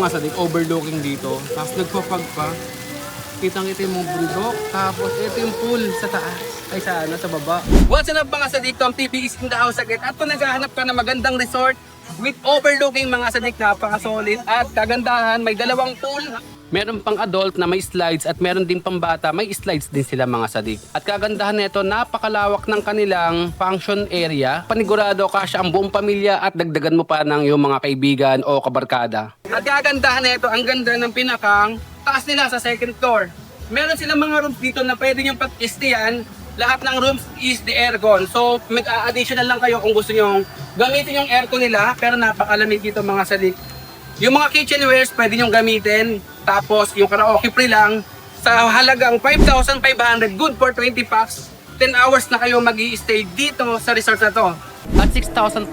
mga sadik, overlooking dito. Tapos nagpapag pa. Kitang-kita yung mga bundok. Tapos ito yung pool sa taas. Ay sa baba. What's up mga sadik? Tom TV is in the house again. At kung naghahanap ka ng magandang resort with overlooking mga sadik, napaka-solid. At kagandahan, may dalawang pool. Meron pang adult na may slides at meron din pang bata, may slides din sila mga sadik. At kagandahan nito, napakalawak ng kanilang function area. Panigurado kasya ang buong pamilya at dagdagan mo pa ng iyong mga kaibigan o kabarkada. At kagandahan nito, ang ganda ng pinakang taas nila sa second floor. Meron silang mga rooms dito na pwede niyong pag-stayan. Lahat ng rooms is the aircon. So, mag-additional lang kayo kung gusto nyo gamitin yung aircon nila. Pero napakalamig dito mga sadik. Yung mga kitchenwares pwede nyo gamitin. Tapos yung karaoke free lang. Sa halagang 5,500, good for 20 packs. 10 hours na kayo mag-i-stay dito sa resort na to. At 6,500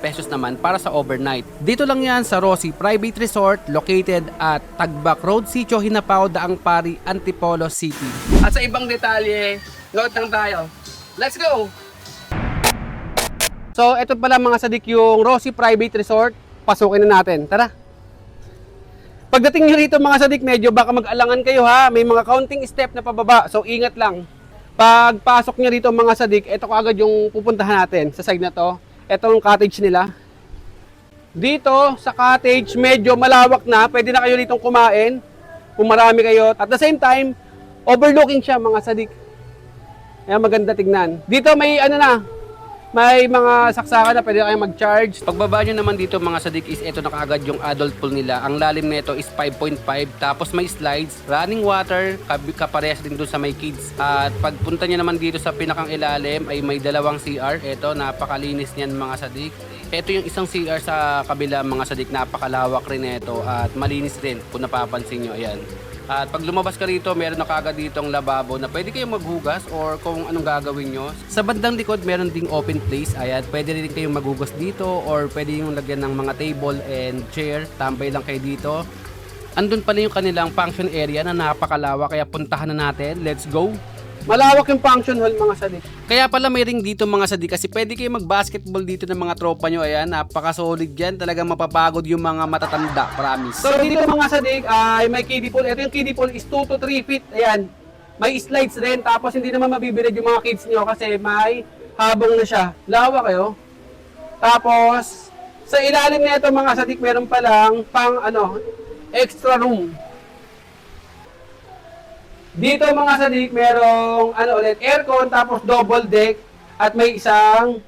pesos naman para sa overnight. Dito lang yan sa Rosie Private Resort located at Tagbac Road, Sitio Hinapao, Daang Pari, Antipolo City. At sa ibang detalye, note lang tayo. Let's go! So, ito pala mga sadik yung Rosie Private Resort. Pasukin na natin. Tara! Pagdating nyo rito mga sadik, medyo baka mag-alangan kayo ha. May mga counting step na pababa. So, ingat lang. Pagpasok nyo rito mga sadik, ito agad yung pupuntahan natin sa side na to. Ito yung cottage nila. Dito sa cottage, medyo malawak na. Pwede na kayo rito kumain kung marami kayo. At the same time, overlooking siya mga sadik. Ayan, maganda tignan. Dito may may mga saksakan na pwede kayong mag-charge. Pagbaba nyo naman dito mga sadik is ito na kaagad yung adult pool nila. Ang lalim nito is 5.5. Tapos may slides, running water, kaparehas din doon sa may kids. At pagpunta nyo naman dito sa pinakang ilalim ay may dalawang CR. Ito, napakalinis niyan mga sadik. Ito yung isang CR sa kabila mga sadik. Napakalawak rin ito at malinis rin kung napapansin nyo. Ayan. At pag lumabas ka rito, meron na kagad dito ang lababo na pwede kayong maghugas or kung anong gagawin nyo. Sa bandang likod, meron ding open place. Ayan, pwede rin kayong maghugas dito or pwede yung lagyan ng mga table and chair. Tambay lang kayo dito. Andun pala yung kanilang function area na napakalawak kaya puntahan na natin. Let's go! Malawak yung function hall mga sadik. Kaya pala may ring dito mga sadik kasi pwede kayo mag-basketball dito ng mga tropa nyo. Ayan, napaka-solid yan. Talagang mapapagod yung mga matatanda, promise. So dito mga sadik ay may kiddie pool. Ito yung kiddie pool is 2 to 3 feet. Ayan, may slides rin. Tapos hindi naman mabibilad yung mga kids nyo kasi may habong na siya. Lawak kayo. Tapos sa ilalim nito mga sadik meron palang pang extra room. Dito mga sadik, merong aircon, tapos double deck, at may isang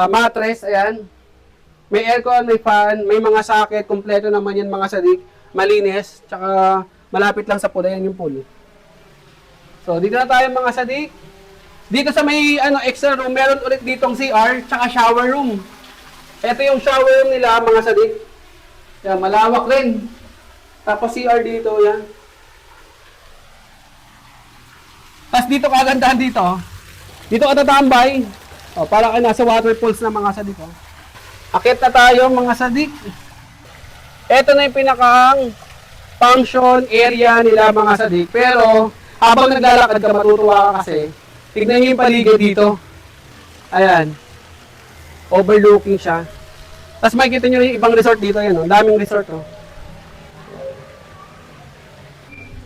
mattress, ayan. May aircon, may fan, may mga socket, kompleto naman yan mga sadik. Malinis, tsaka malapit lang sa pool, ayan yung pool. So, dito na tayo mga sadik. Dito sa may extra room, meron ulit ditong CR, tsaka shower room. Ito yung shower room nila mga sadik. Yan, malawak rin. Tapos CR dito, yan. Tapos dito kagandahan dito. Dito ka tatambay. O, para kayo nasa waterfalls na mga sadik. O. Akit na tayo mga sadik. Ito na yung pinakang function area nila mga sadik. Pero habang naglalakad ka matutuwa ka kasi. Tignan nyo yung paligid dito. Ayan. Overlooking siya. Tapos makikita nyo yung ibang resort dito. Ayan, o. Daming resort. O.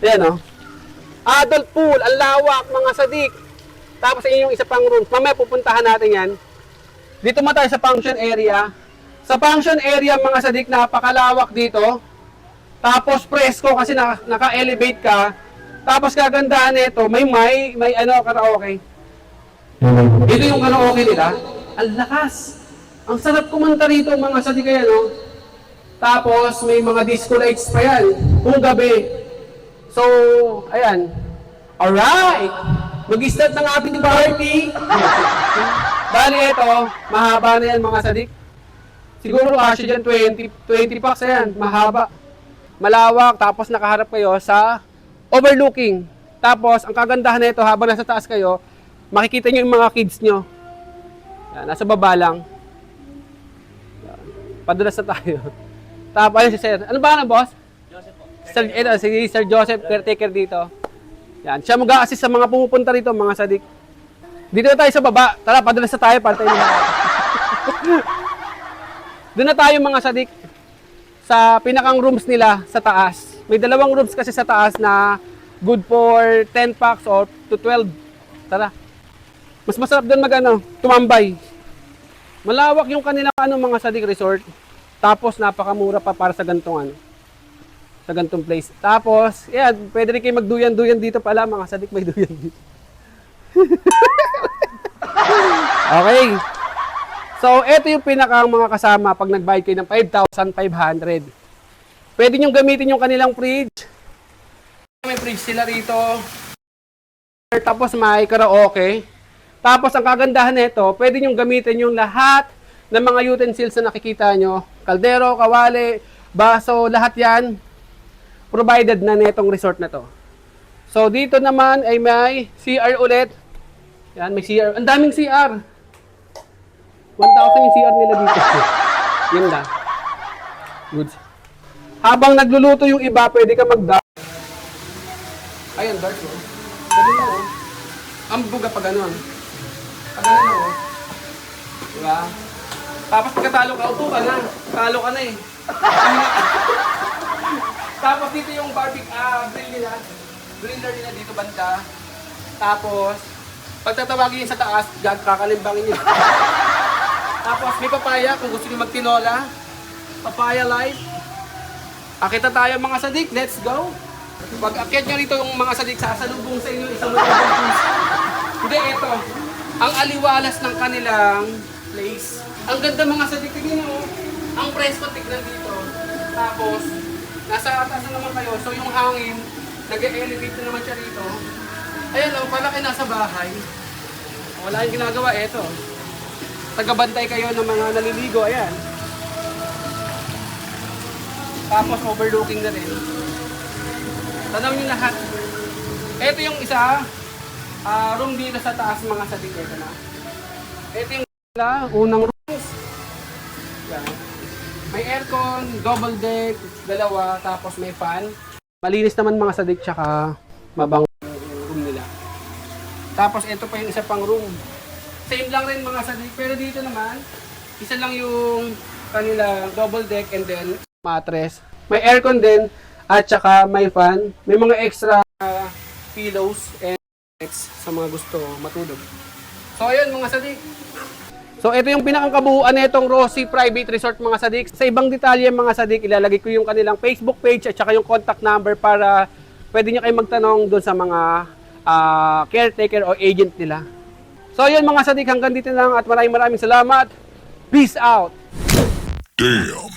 Ayan o. Adult pool, ang lawak mga sadik. Tapos yun yung isa pang room. Mamaya pupuntahan natin yan. Dito mo tayo sa function area. Sa function area mga sadik, napakalawak dito. Tapos presko kasi naka-elevate ka. Tapos kagandahan nito, may karaoke. Dito yung karaoke nila. Ang lakas. Ang sarap kumanta rito mga sadik kaya no. Tapos may mga disco lights pa yan. Kung gabi. So, ayan. Alright! Mag-start ng ating party. Bali ito, mahaba na yan mga sadik. Siguro kasi dyan 20 packs yan. Mahaba. Malawak, tapos nakaharap kayo sa overlooking. Tapos, ang kagandahan na ito, habang nasa taas kayo, makikita nyo yung mga kids nyo. Yan, nasa baba lang. Yan. Padulas na tayo. Tapos, ayun si Sir. Ano ba na, boss? Si Sir Joseph, caretaker dito. Yan, siya mag-a-assist sa mga pumupunta rito, mga sadik. Dito na tayo sa baba. Tara, padalas na tayo para tayo Doon na tayo mga sadik. sa pinakang rooms nila sa taas. May dalawang rooms kasi sa taas na good for 10 packs or to 12. Tara. Mas masarap doon tumambay. Malawak yung kanilang mga Sadik Resort. Tapos napakamura pa para sa gantong sa gantong place. Tapos, pwede rin kayo magduyan-duyan dito pala, mga Sadik, may duyan dito. Okay. So, ito yung pinakang mga kasama pag nagbayad kayo ng 5,500. Pwede nyo gamitin yung kanilang fridge. May fridge sila rito. Tapos may karaoke. Tapos ang kagandahan nito, pwede nyo gamitin yung lahat ng mga utensils na nakikita nyo. Kaldero, kawali, baso, lahat yan. Provided na netong resort na to. So, dito naman ay may CR ulit. Yan, may CR. Ang daming CR. 1,000 yung CR nila dito. Yan na. Goods. Habang nagluluto yung iba, pwede ka mag-dark. Ayan, dark, no? Pwede na, oh. Ang buga pa gano'n. Pag gano'n, oh. Diba? Tapos pagkatalo ka, upo ka na. Talo ka na, eh. Tapos dito yung grill nila. Griller nila dito banda. Tapos, pag tatawagin yun sa taas, kakalimbangin yun. Tapos may papaya kung gusto nyo magtinola. Papaya life. Akita tayo mga Sadik, let's go! Pag akyat nyo rito yung mga Sadik, sasalubong sa inyo isang magandang. Hindi, ito. Ang aliwalas ng kanilang place. Ang ganda mga Sadik, tignan nyo. Ang presko tignan dito. Tapos, nasa atas na naman kayo. So yung hangin, nag-elevate na naman siya rito. Ayan o, palaki nasa bahay. Wala yung ginagawa, eto. Tagabantay kayo ng mga naliligo, ayan. Tapos overlooking na rin. Tanaw nyo lahat. Ito yung isa, room dito sa taas mga Sadik. Ito na. Ito yung unang rooms. Yan. May aircon, double deck, dalawa, tapos may fan. Malinis naman mga Sadik, tsaka mabango room nila. Tapos ito pa yung isa pang room. Same lang rin mga Sadik, pero dito naman, isa lang yung kanila double deck and then mattress. May aircon din at saka may fan. May mga extra pillows and sa mga gusto matulog. So ayun mga Sadik. So ito yung pinakakabuuan nitong Rosie Private Resort mga Sadik. Sa ibang detalye mga Sadik, ilalagay ko yung kanilang Facebook page at saka yung contact number para pwede nyo kayo magtanong doon sa mga caretaker o agent nila. So yun mga Sadik, hanggang dito lang at maraming salamat. Peace out! Damn.